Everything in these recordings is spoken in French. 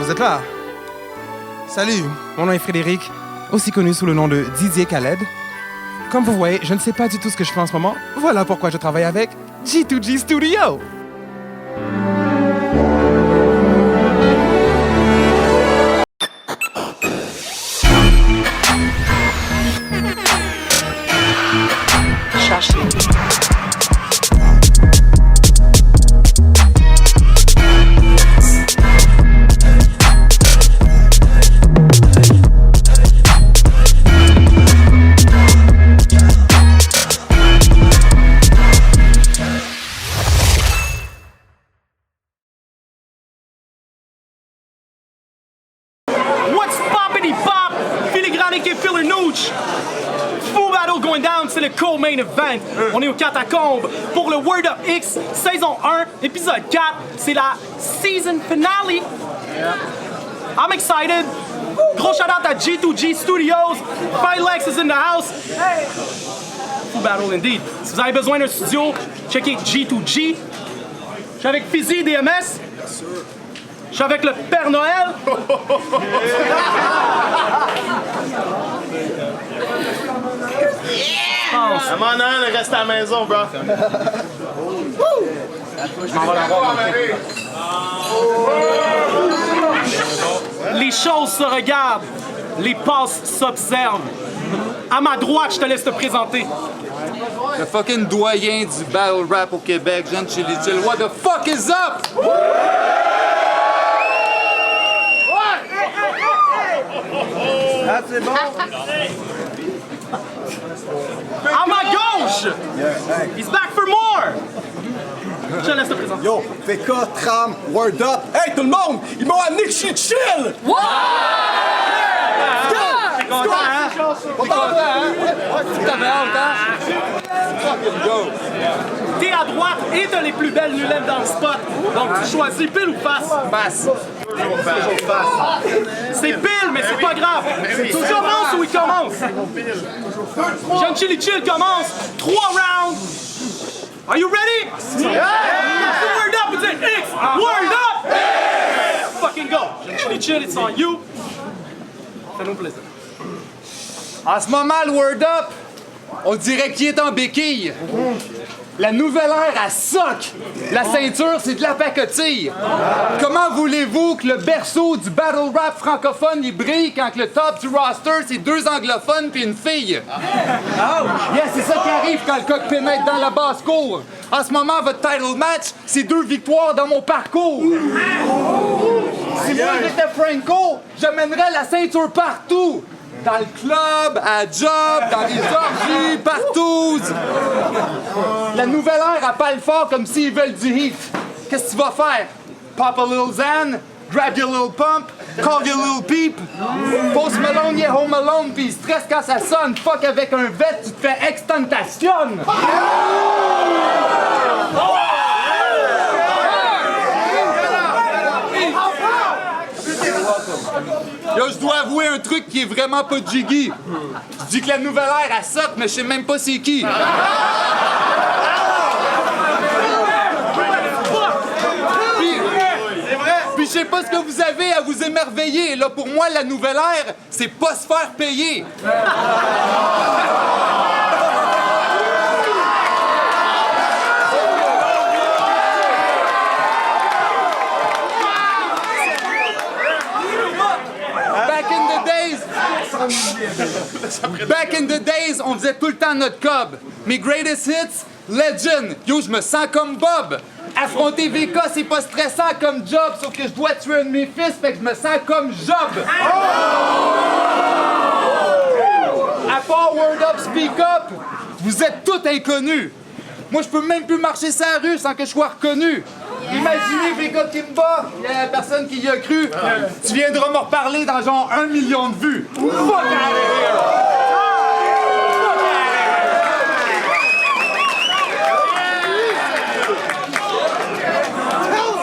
vous êtes là. Salut, mon nom est Frédéric, aussi connu sous le nom de Didier Khaled. Comme vous voyez, je ne sais pas du tout ce que je fais en ce moment. Voilà pourquoi je travaille avec G2G Studio. C'est le co-main event. On est au Catacombes pour le Word Up X saison 1, épisode 4. C'est la season finale. I'm excited. Gros shout out à G2G Studios. Filex is in the house. Full battle indeed. Si vous avez besoin d'un studio, checkez G2G. Je suis avec Fizzy DMS. Je suis avec le Père Noël. Come on, Noël, reste à la maison, bro. Les choses se regardent, les passes s'observent. À ma droite, je te laisse te présenter. Le fucking doyen du battle rap au Québec, Jean Chili Chill. What the fuck is up? Ah, c'est bon? À ma gauche, he's back for more. Je te laisse te présenter. Yo, PK, Tram, Word Up. Hey, tout le monde, ils m'ont amené que je suis chill! What? T'es à droite et t'as les plus belles lunettes dans le spot. Donc tu choisis pile ou face? Passe. C'est pile, mais c'est pas grave. Tu commences ou il commence? Jean Chili Chill commence. 3 rounds. Are you ready? Yeah! Word up, it's an X. Word up! Yeah! Fucking go. Jean Chili Chill, it's on you. Fais-nous plaisir. En ce moment, le Word Up, on dirait qu'il est en béquille. La nouvelle ère, elle soque. La ceinture, c'est de la pacotille. Comment voulez-vous que le berceau du battle rap francophone il brille quand que le top du roster, c'est 2 anglophones puis une fille? Yes, c'est ça qui arrive quand le coq pénètre dans la basse-cour. En ce moment, votre title match, c'est 2 victoires dans mon parcours. Si moi j'étais Franco, j'amènerais la ceinture partout. Dans le club, à la job, dans les orgies, partout. La nouvelle ère, elle parle fort comme s'ils veulent du heat. Qu'est-ce que tu vas faire? Pop a little Zan, grab your little pump, call your little peep. Post Malone, yeah, home alone, pis stress quand ça sonne. Fuck avec un vet, tu te fais extentation. Là, je dois avouer un truc qui est vraiment pas jiggy. Je dis que la nouvelle ère, elle saute, mais je sais même pas c'est qui. Puis je sais pas ce que vous avez à vous émerveiller. Là, pour moi, la nouvelle ère, c'est pas se faire payer. Back in the days, on faisait tout le temps notre cob. Mes greatest hits, legend. Yo, je me sens comme Bob. Affronter VK, c'est pas stressant comme job, sauf que je dois tuer un de mes fils, fait que je me sens comme Job. À part Word Up, Speak Up, vous êtes tous inconnus. Moi, je peux même plus marcher sur la rue sans que je sois reconnu. Imaginez VK qui me bat, il y a personne qui y a cru. Tu viendras me reparler dans genre 1 million de vues. Fuck out of here!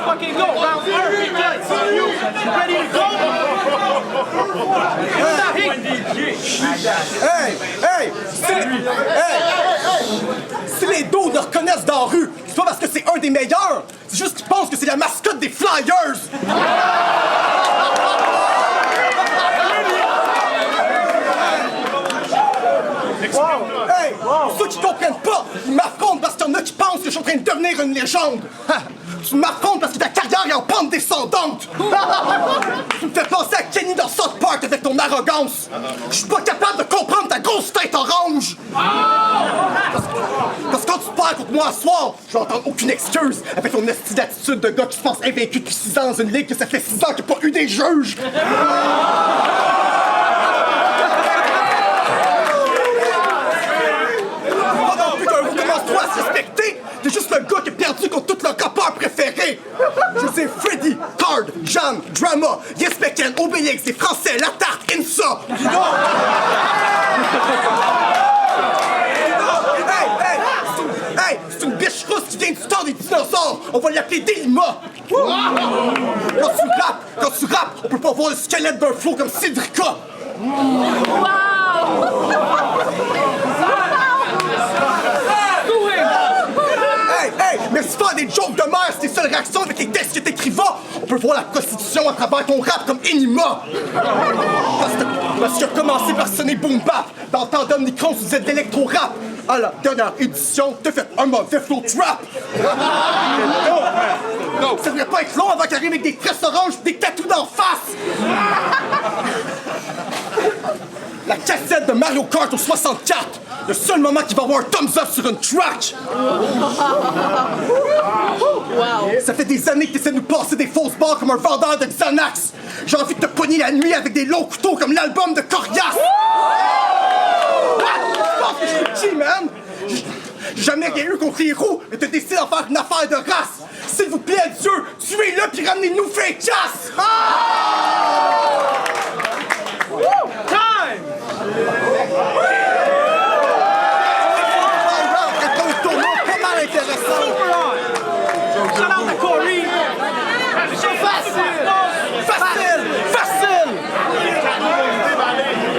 Fucking go! Round 1, ready to go? Hey! Si les dos le reconnaissent dans la rue, c'est pas parce que c'est un des meilleurs, c'est juste qu'ils pensent que c'est la mascotte des Flyers! Hey! Pour ceux qui comprennent pas, ils m'affrontent parce qu'il y en a qui pensent que je suis en train de devenir une légende. Ha! Tu m'affrontes parce que ta carrière est en pente descendante. Tu me fais penser à Kenny dans South Park avec ton arrogance. Je suis pas capable de comprendre ta grosse tête orange. Parce que quand tu parles contre moi ce soir, je vais entendre aucune excuse avec ton esti d'attitude de gars qui se pense invaincu depuis 6 ans dans une ligue que ça fait 6 ans qu'il n'y a pas eu des juges. Toi à se respecter, t'es juste le gars qui a perdu contre tout leur rappeur préféré. Je sais Freddy, Card, Jeanne, Drama, Yes Becken, Obélix, les Français, La Tarte, Insa. Hey, c'est une biche rousse qui vient du temps des dinosaures. On va l'appeler Délima. Quand tu rappes, on peut pas voir le squelette d'un flow comme Cédrica. Hey, mais si tu fais des jokes de mère, c'est tes seules réactions avec les textes que t'écrivas, on peut voir la prostitution à travers ton rap comme Enima. Parce que commencé par sonner boom bap, dans le temps d'Omnicron, tu faisais de l'électro-rap. À la dernière édition, t'as fait un mauvais flow trap. Non. Ça devrait pas être long avant qu'il arrive avec des tresses oranges et des tatous d'en face. La cassette de Mario Kart au 64. Le seul moment qu'il va avoir un thumbs up sur une track. Ça fait des années que t'essaies de nous passer des fausses barres comme un vendeur de Xanax. J'ai envie de te pogner la nuit avec des longs couteaux comme l'album de Corias. Tu penses que je suis qui, man? J'ai jamais rien eu contre les roues, mais t'as décidé d'en faire une affaire de race. S'il vous plaît, Dieu, tuez-le puis ramenez-nous Fake-Cass! Time! Pas mal intéressant. Shout out à Corey! Facile!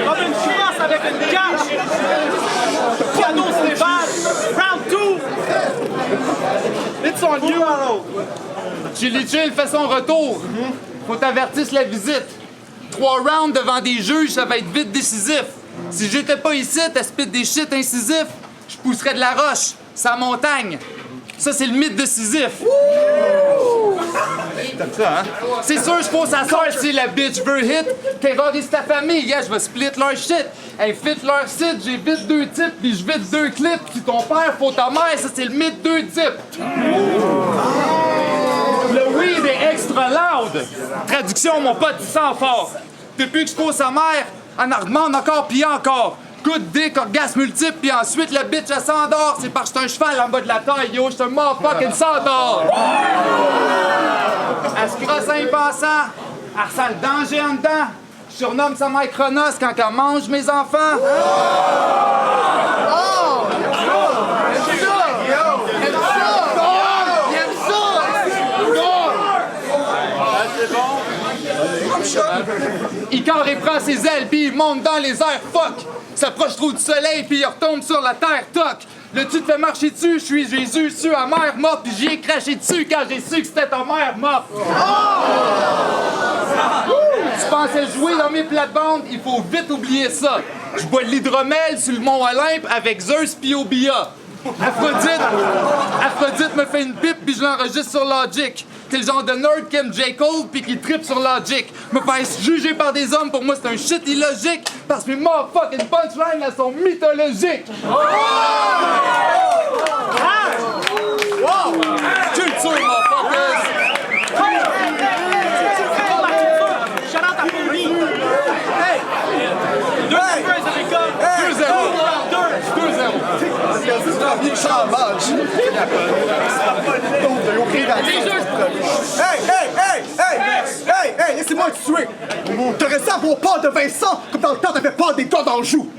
Comme une chouasse avec une cache! Piano Stéphane! Round 2! It's on you! Chili Chill fait son retour. Faut t'avertir la visite. 3 rounds devant des juges, ça va être vite décisif. Si j'étais pas ici, à spit des shit incisifs, je pousserais de la roche, sa montagne. Ça, c'est le mythe de Sisyphe. T'aimes ça, hein? C'est sûr, je pose à soeur si la bitch veut hit. Terrorise ta famille, gars, je vais split leur shit. Hey, fit leur site, j'ai vite 2 types, puis je vite 2 clips. Si ton père, faut ta mère, ça, c'est le mythe 2 types. Le weed est extra loud. Traduction, mon pote, il sent fort. Depuis que je pose sa mère, elle en demande encore pis encore. Coup de dick, orgasme multiple, puis ensuite la bitch elle s'endort. C'est parce que j'suis un cheval en bas de la taille, yo, j'suis un motherfucking s'endort. Elle se crosse un passant, elle ressent le danger en dedans. Je surnomme sa mère Chronos quand elle mange mes enfants. Icare il prend ses ailes puis il monte dans les airs, fuck! S'approche trop du soleil puis il retombe sur la terre, toc! Le tu te fais marcher dessus, je suis Jésus, su à mère morte puis j'y ai craché dessus quand j'ai su que c'était ta mère morte! Tu pensais jouer dans mes plates-bandes, il faut vite oublier ça! Je bois de l'hydromel sur le mont Olympe avec Zeus puis Obia! Aphrodite me fait une pipe puis je l'enregistre sur Logic. T'es le genre de nerd qui aime J. Cole puis qui trippe sur Logic. Me faire juger par des hommes, pour moi c'est un shit illogique. Parce que mes motherfucking punchlines, elles sont mythologiques. Culture, motherfuckers! Shout out à Corey! Hey! 2-0 avec Gum! 2-0. Hey, laissez-moi te tuer. T'aurais dû avoir peur de Vincent comme dans le temps t'avais peur des gars dans le joue.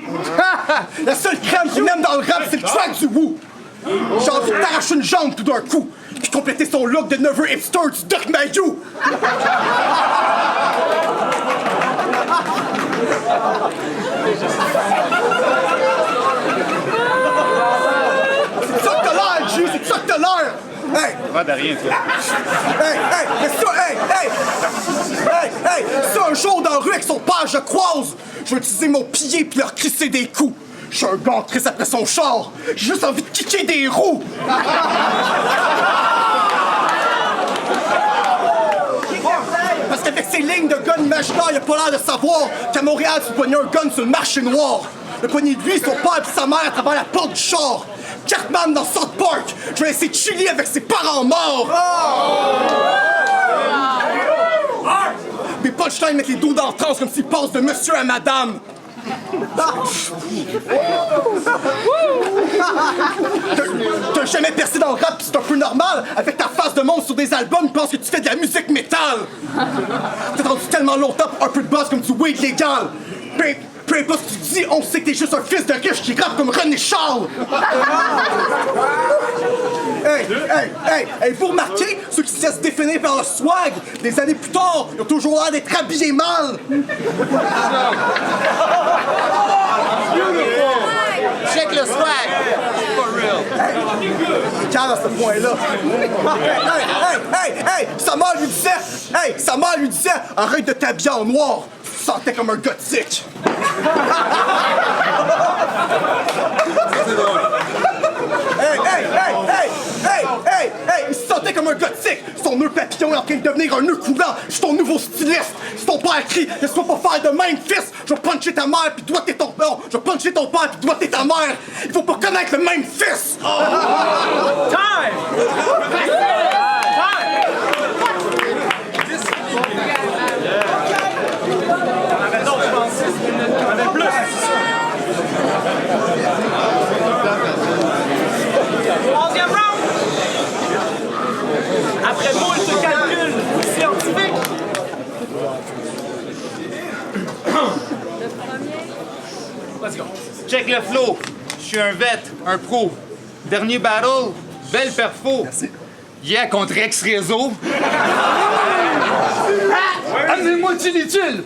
La seule crème qu'on aime dans le rap, c'est le track du Woo. J'ai envie de t'arracher une jambe tout d'un coup, puis compléter son look de neveu hipster du Doc Mayou. C'est ça que t'as l'air, G, c'est ça que t'as l'air! Hey! Pas de rien, toi. Mais ça, ça, un jour dans la rue avec son père, je croise. Je vais utiliser mon pied puis leur crisser des coups. Je suis un gars triste après son char. J'ai juste envie de kicker des roues. Parce qu'avec ces lignes de gun imaginaires, il a pas l'air de savoir qu'à Montréal, tu pognais un gun sur le marché noir. Le poignet de lui, son père et sa mère à travers la porte du char. Cartman dans South Park. Je vais laisser chiller avec ses parents morts. Mes punchlines mettent les dos dans le transe comme s'ils passent de monsieur à madame. T'as jamais percé dans le rap, pis c'est un peu normal. Avec ta face de monstre sur des albums, ils pensent que tu fais de la musique métal. T'as attendu tellement longtemps pour un peu de buzz comme du weed légal. Peu importe ce que tu dis, on sait que t'es juste un fils de riche qui rappe comme René Charles. Hey, vous remarquez, ceux qui se laissent définir par le swag, des années plus tard, ils ont toujours l'air d'être habillés mal. Check le swag! For real! Calme à ce point-là. Hey! Sa mère lui disait, arrête de t'habiller en noir. Tu te sentais comme un gothique. Il se sentait comme un gothique. Son nœud papillon est en train de devenir un nœud coulant. Je suis ton nouveau styliste. Si ton père crie, laisse-moi pas faire de même, fils. Je vais puncher ta mère puis doigter ton père. Je vais puncher ton père puis doigter ta mère. Il faut pas connaître le même fils. Time! Troisième round! Après moult calculs scientifiques, let's go. Check le flow. Je suis un vet, un pro. Dernier battle, belle perfo. Merci. Yeah, contre Ex-Réseau. Amenez-moi Chili-Chill!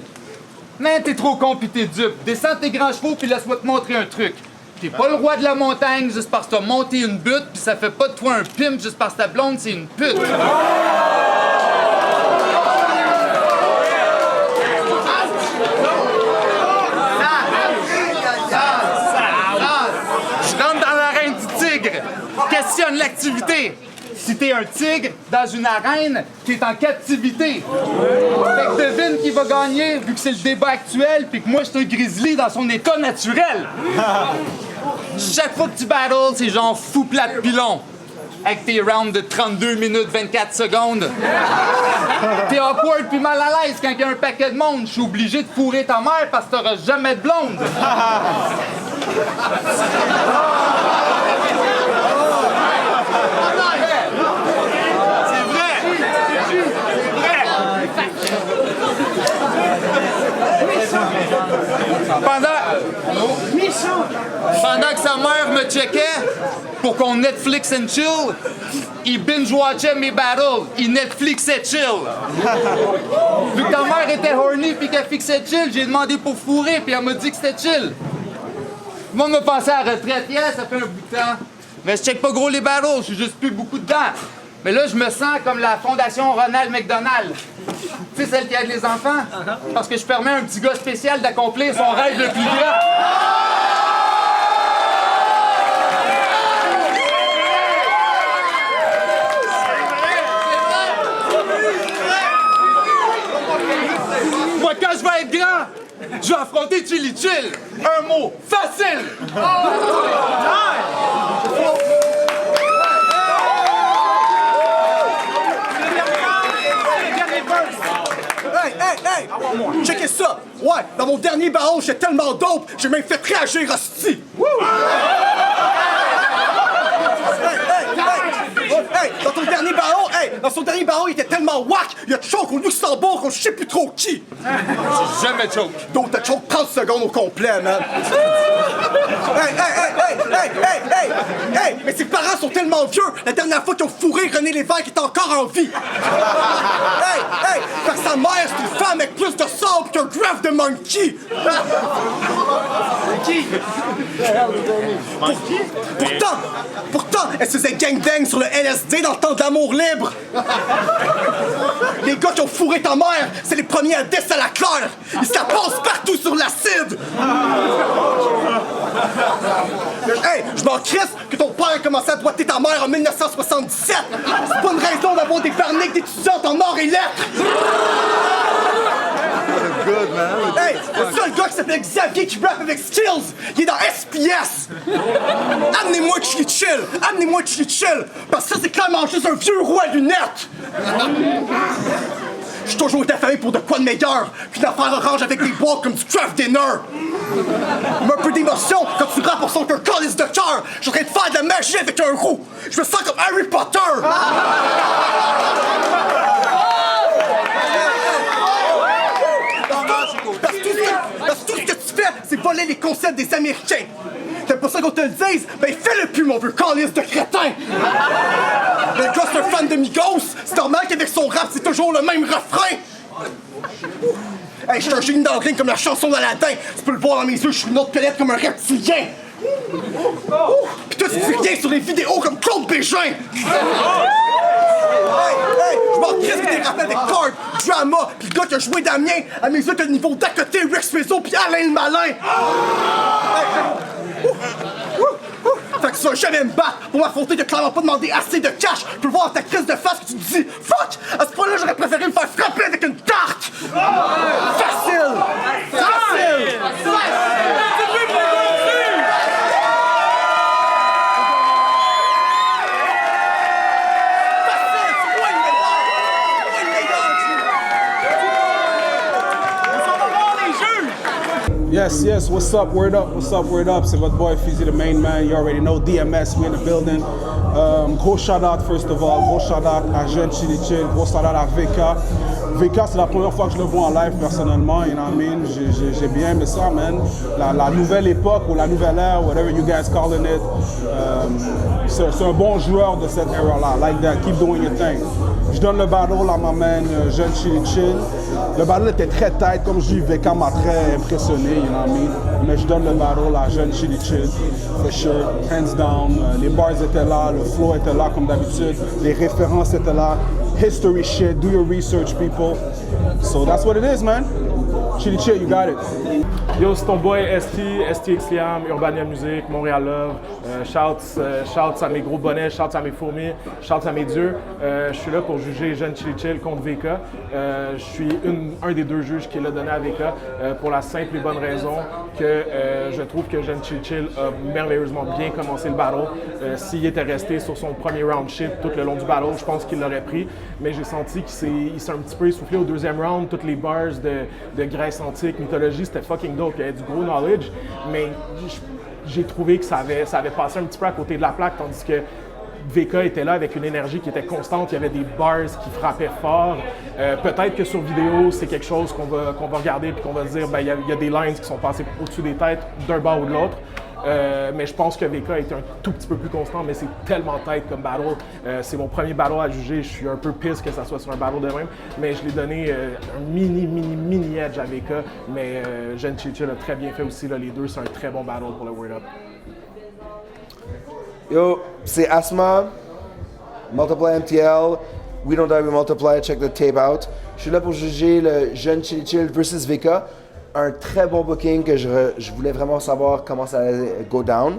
Man, t'es trop con pis t'es dupe. Descends tes grands chevaux pis laisse-moi te montrer un truc. T'es pas le roi de la montagne juste parce que t'as monté une butte pis ça fait pas de toi un pimp juste parce que ta blonde c'est une pute. Je rentre dans l'arène du tigre. Questionne l'activité. Si t'es un tigre dans une arène, t'es en captivité. Fait que devine qui va gagner, vu que c'est le débat actuel, puis que moi, je suis un grizzly dans son état naturel. Chaque fois que tu battles, c'est genre fou plate pilon. Avec tes rounds de 32 minutes 24 secondes. T'es awkward puis mal à l'aise quand il y a un paquet de monde. Je suis obligé de fourrer ta mère parce que t'auras jamais de blonde. Pendant que sa mère me checkait pour qu'on Netflix and chill, il binge-watchait mes battles. Il Netflixait chill. Vu que ta mère était horny puis qu'elle fixait chill, j'ai demandé pour fourrer puis elle m'a dit que c'était chill. Tout le monde me pensait à la retraite. Yeah, ça fait un bout de temps. Mais je check pas gros les battles, je suis juste plus beaucoup dedans. Mais là, je me sens comme la fondation Ronald McDonald. Tu sais, celle qui aide les enfants? Parce que je permets à un petit gars spécial d'accomplir son rêve le plus grand. Moi, quand je vais être grand, je vais affronter Chili Chill. Un mot facile. Hey! Checkez ça! Ouais, dans mon dernier barreau, j'étais tellement dope, j'ai même fait réagir hostie! Hey! Dans son dernier barreau, il était tellement whack, il a choke au Luxembourg qu'on je sais plus trop qui! J'ai jamais choke. Donc t'as choke 30 secondes au complet, man! Hey! Mais ses parents sont tellement vieux! La dernière fois qu'ils ont fourré René Lévesque est encore en vie! Hey! Parce que sa mère, c'est une femme avec plus de sable qu'un graph de monkey! Pourtant, elle se faisait gangbang sur le LSD dans le temps de l'amour libre! Les gars qui ont fourré ta mère, c'est les premiers à descendre à la claire! Ils se la passent partout sur l'acide! Hey, je m'en crisse que ton père a commencé à doiter ta mère en 1977. C'est pas une raison d'avoir des perniques d'étudiantes en or et lettres. Good, man. Hey, le seul gars qui s'appelle Xavier qui rappe avec Skills, il est dans SPS. Amenez-moi Chili Chill, amenez-moi Chili Chill, parce que ça c'est clairement juste un vieux roi à lunettes. J'ai toujours été affamé pour de quoi de meilleur qu'une affaire orange avec des boîtes comme du craft dinner. Mais un peu d'émotion quand tu rappes pour son cœur calice de cœur. Je suis en train de faire de la magie avec un roux. Je me sens comme Harry Potter. Parce que tout ce que tu fais, c'est voler les concepts des Américains. T'aimes pas ça qu'on te le dise? Ben fais-le plus, mon vieux calice de crétin! Le gars, c'est un fan de Migos. C'est normal qu'avec son rap, c'est toujours le même refrain. Hey, je suis un génie d'Andrine comme la chanson d'Aladin. Tu peux le voir dans mes yeux, je suis une autre planète comme un reptilien. Pis toi, tu dis rien sur les vidéos comme Claude Bégin. Hey, je m'en crisse que t'es rappelé avec Card, Drama, pis le gars qui a joué Damien, à mes yeux, t'as le niveau d'à côté, Rex Meso pis Alain le Malin. Hey, fait que tu vas jamais me battre pour m'affronter, t'as clairement pas demandé assez de cash. Je peux le voir dans ta crise de face que tu te dis fuck! À ce point-là, j'aurais préféré me faire frapper avec une tarte! Facile! Facile! Yes, what's up, word up, c'est votre boy Fizzy, the main man, you already know, DMS, we in the building. Gros shout out first of all, gros shout out à Jeune Chili Chill, gros shout out à VK. VK, c'est la première fois que je le vois en live personnellement, you know what I mean, j'ai bien aimé ça, man. La nouvelle époque ou la nouvelle ère, whatever you guys calling it, c'est un bon joueur de cette era-là, like that, keep doing your thing. Je donne le battle à ma man Jeune Chili Chill. Le battle était très tight, comme je dis, VK m'a très impressionné, you know what I mean. Mais je donne le battle à Jeune Chili Chill, for sure, hands down. Les bars étaient là, le flow était là comme d'habitude, les références étaient là. History shit, do your research, people. So that's what it is, man. Chili Chill, you got it. Yo, c'est ton boy STX Liam, Urbania Music, Montréal Love. Shouts à mes gros bonnets, shouts à mes fourmis, shouts à mes dieux. Je suis là pour juger Jeune Chili Chill contre VK. Je suis un des deux juges qui l'a donné à VK pour la simple et bonne raison que je trouve que Jeune Chili Chill a merveilleusement bien commencé le battle. S'il était resté sur son premier round shit tout le long du battle, je pense qu'il l'aurait pris. Mais j'ai senti qu'il s'est un petit peu essoufflé au deuxième round. Toutes les bars de Grèce antique, mythologie, c'était fucking dope. Il y avait du gros knowledge, mais j'ai trouvé que ça avait passé un petit peu à côté de la plaque, tandis que VK était là avec une énergie qui était constante. Il y avait des bars qui frappaient fort. Peut-être que sur vidéo, c'est quelque chose qu'on va regarder et qu'on va se dire, ben, il y a des lines qui sont passées au-dessus des têtes d'un bord ou de l'autre. Mais je pense que VK était un tout petit peu plus constant, mais c'est tellement tight comme battle. C'est mon premier battle à juger. Je suis un peu pisse que ça soit sur un battle de même, mais je l'ai donné un mini edge à VK. Mais Jeune Chili Chill a très bien fait aussi. Là, les deux, c'est un très bon battle pour le Word Up. Yo, c'est Asma, Multiply MTL, We Don't Die, We Multiply, check the tape out. Je suis là pour juger le Jeune Chili Chill versus VK. Un très bon booking que je voulais vraiment savoir comment ça allait go down.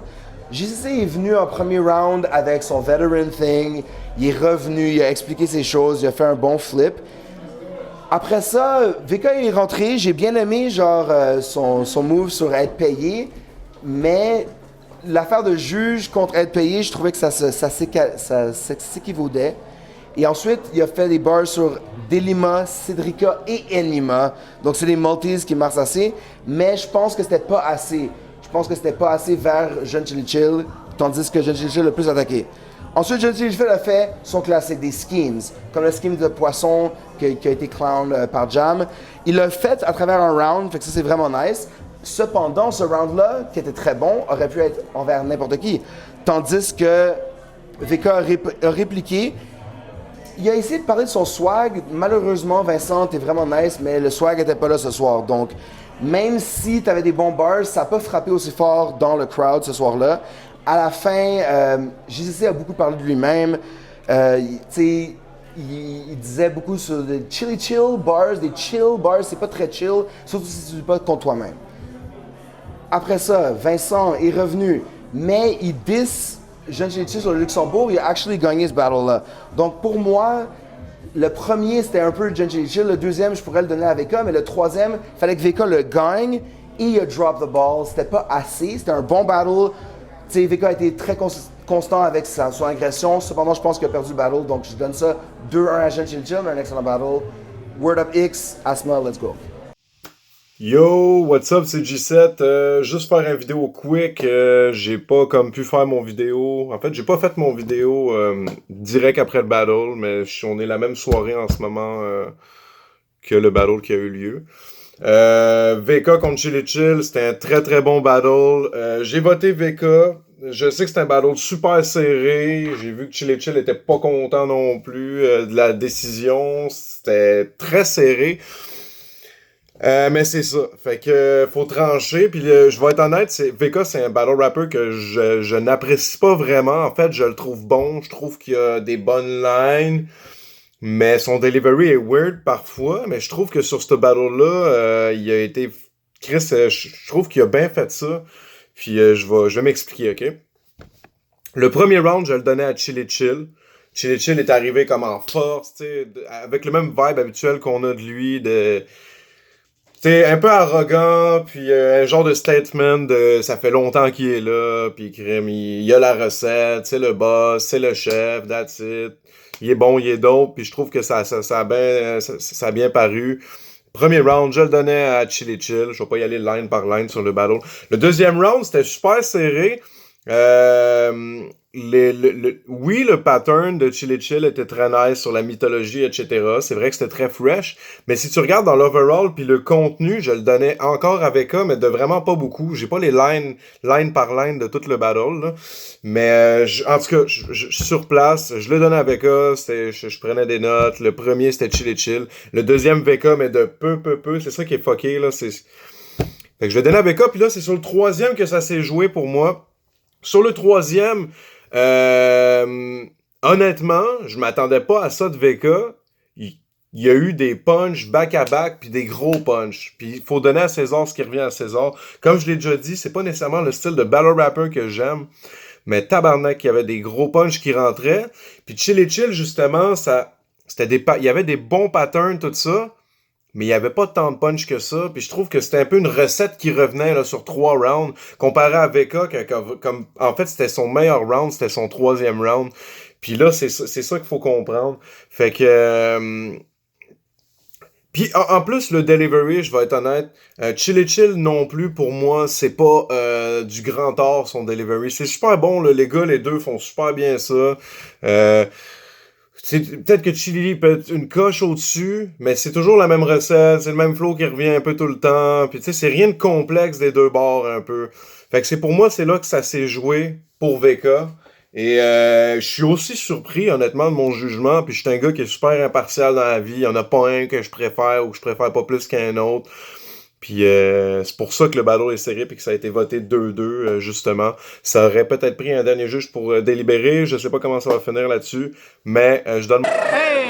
JCC est venu en premier round avec son veteran thing. Il est revenu, il a expliqué ses choses, il a fait un bon flip. Après ça, VK est rentré. J'ai bien aimé genre son move sur être payé, mais l'affaire de juge contre être payé, je trouvais que ça s'équivaudait. Et ensuite, il a fait des bars sur Delima, Cedrica et Enima. Donc, c'est des multis qui marchent assez. Mais je pense que c'était pas assez. Je pense que c'était pas assez vers Jeune Chili Chill, tandis que Jeune Chili Chill a le plus attaqué. Ensuite, Jeune Chili Chill a fait son classique des schemes, comme le scheme de poisson qui a été clown par Jam. Il l'a fait à travers un round, fait que ça, c'est vraiment nice. Cependant, ce round-là, qui était très bon, aurait pu être envers n'importe qui. Tandis que VK a répliqué. Il a essayé de parler de son swag. Malheureusement, Vincent, t'es vraiment nice, mais le swag n'était pas là ce soir. Donc, même si t'avais des bons bars, ça n'a pas frappé aussi fort dans le crowd ce soir-là. À la fin, JCC a beaucoup parlé de lui-même. Il disait beaucoup sur des chill bars, des chill bars, c'est pas très chill, surtout si tu dis pas contre toi-même. Après ça, Vincent est revenu, mais il diss Jeune Chilichil sur le Luxembourg, il a actually gagné ce battle-là. Donc pour moi, le premier c'était un peu Jeune Chilichil, le deuxième je pourrais le donner à Veka, mais le troisième, il fallait que Veka le gagne et il a drop the ball. C'était pas assez, c'était un bon battle. Tu sais, Veka a été très constant avec son agression, cependant je pense qu'il a perdu le battle, donc je donne ça 2-1 à Jeune Chilichil, mais un excellent battle. Word Up X, Asma, let's go. Yo, what's up, c'est G7. Juste faire une vidéo quick. J'ai pas comme pu faire mon vidéo. En fait, j'ai pas fait mon vidéo direct après le battle, mais on est la même soirée en ce moment que le battle qui a eu lieu. Veka contre Chilichil, c'était un très très bon battle. J'ai voté Veka. Je sais que c'était un battle super serré. J'ai vu que Chilichil était pas content non plus de la décision. C'était très serré. Mais c'est ça. Fait que faut trancher. Puis je vais être honnête, Veka, c'est un battle rapper que je n'apprécie pas vraiment. En fait, je le trouve bon. Je trouve qu'il a des bonnes lines. Mais son delivery est weird parfois. Mais je trouve que sur ce battle-là, il a été... Chris, je trouve qu'il a bien fait ça. Puis je vais m'expliquer, OK? Le premier round, je le donnais à Chilichil. Chilichil est arrivé comme en force, tu sais, avec le même vibe habituel qu'on a de lui, t'es un peu arrogant, puis un genre de statement de ça fait longtemps qu'il est là, puis il a la recette, c'est le boss, c'est le chef, that's it. Il est bon, il est dope, puis je trouve que ça a bien paru. Premier round, je le donnais à Chilichil. Je vais pas y aller line par line sur le battle. Le deuxième round, c'était super serré. Oui, le pattern de Chilichil était très nice sur la mythologie, etc. C'est vrai que c'était très fresh, mais si tu regardes dans l'overall puis le contenu, je le donnais encore à Veka, mais de vraiment pas beaucoup. J'ai pas les line par line de tout le battle, là. Mais en tout cas, sur place, je le donnais à Veka, je prenais des notes. Le premier, c'était Chilichil. Le deuxième, Veka, mais de peu. C'est ça qui est fucké, là. Fait que je le donnais à Veka, puis là, c'est sur le troisième que ça s'est joué pour moi. Sur le troisième, honnêtement, je m'attendais pas à ça de Veka. Il y a eu des punchs back-à-back, puis des gros punchs. Puis il faut donner à César ce qui revient à César. Comme je l'ai déjà dit, c'est pas nécessairement le style de battle rapper que j'aime, mais tabarnak, il y avait des gros punchs qui rentraient. Puis Chilichil, justement, il y avait des bons patterns, tout ça, mais il n'y avait pas tant de punch que ça. Puis je trouve que c'était un peu une recette qui revenait là, sur 3 rounds, comparé à Veka, comme en fait, c'était son meilleur round, c'était son troisième round. Puis là, c'est ça qu'il faut comprendre. Fait que... Puis en plus, le delivery, je vais être honnête, Chilichil non plus, pour moi, c'est pas du grand art, son delivery. C'est super bon, là, les gars, les deux font super bien ça. Peut-être que Chili peut être une coche au-dessus, mais c'est toujours la même recette, c'est le même flow qui revient un peu tout le temps. Puis tu sais, c'est rien de complexe des deux bords un peu. Fait que c'est pour moi, c'est là que ça s'est joué pour Veka. Et je suis aussi surpris, honnêtement, de mon jugement. Puis je suis un gars qui est super impartial dans la vie. Il n'y en a pas un que je préfère ou que je préfère pas plus qu'un autre. Puis c'est pour ça que le battle est serré et que ça a été voté 2-2, justement. Ça aurait peut-être pris un dernier juge pour délibérer. Je sais pas comment ça va finir là-dessus, mais je donne... Hey!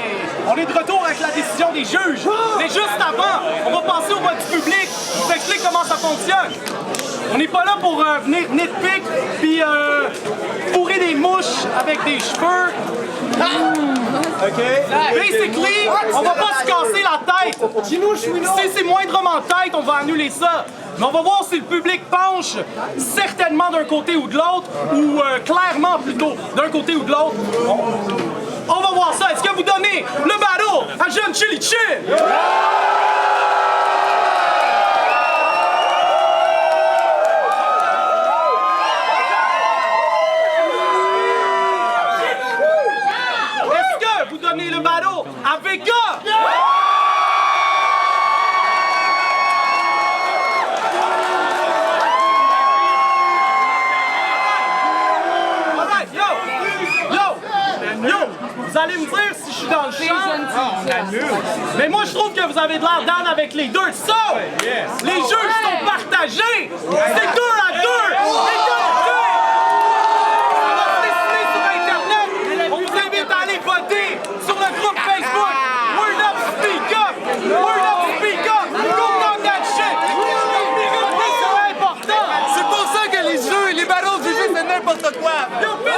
On est de retour avec la décision des juges. Mais juste avant, on va passer au vote du public. Je vous explique comment ça fonctionne. On n'est pas là pour venir nitpick puis fourrer des mouches avec des cheveux. OK. Basically, on va pas se casser la tête. Si c'est moindrement tête, on va annuler ça. Mais on va voir si le public penche certainement d'un côté ou de l'autre, ou clairement plutôt d'un côté ou de l'autre. On va voir ça. Est-ce que vous donnez le battle à Jeune Chilichil? Le battle à Veka! Alright, yo! Vous allez me dire si je suis dans le champ? Mais moi, je trouve que vous avez de l'air down avec les deux. So, les juges sont partagés! C'est 2-2! Sur le groupe Facebook, Word Up, Speak Up! Word Up, Speak Up! Go talk that shit! C'est important! n'importe quoi. Yo,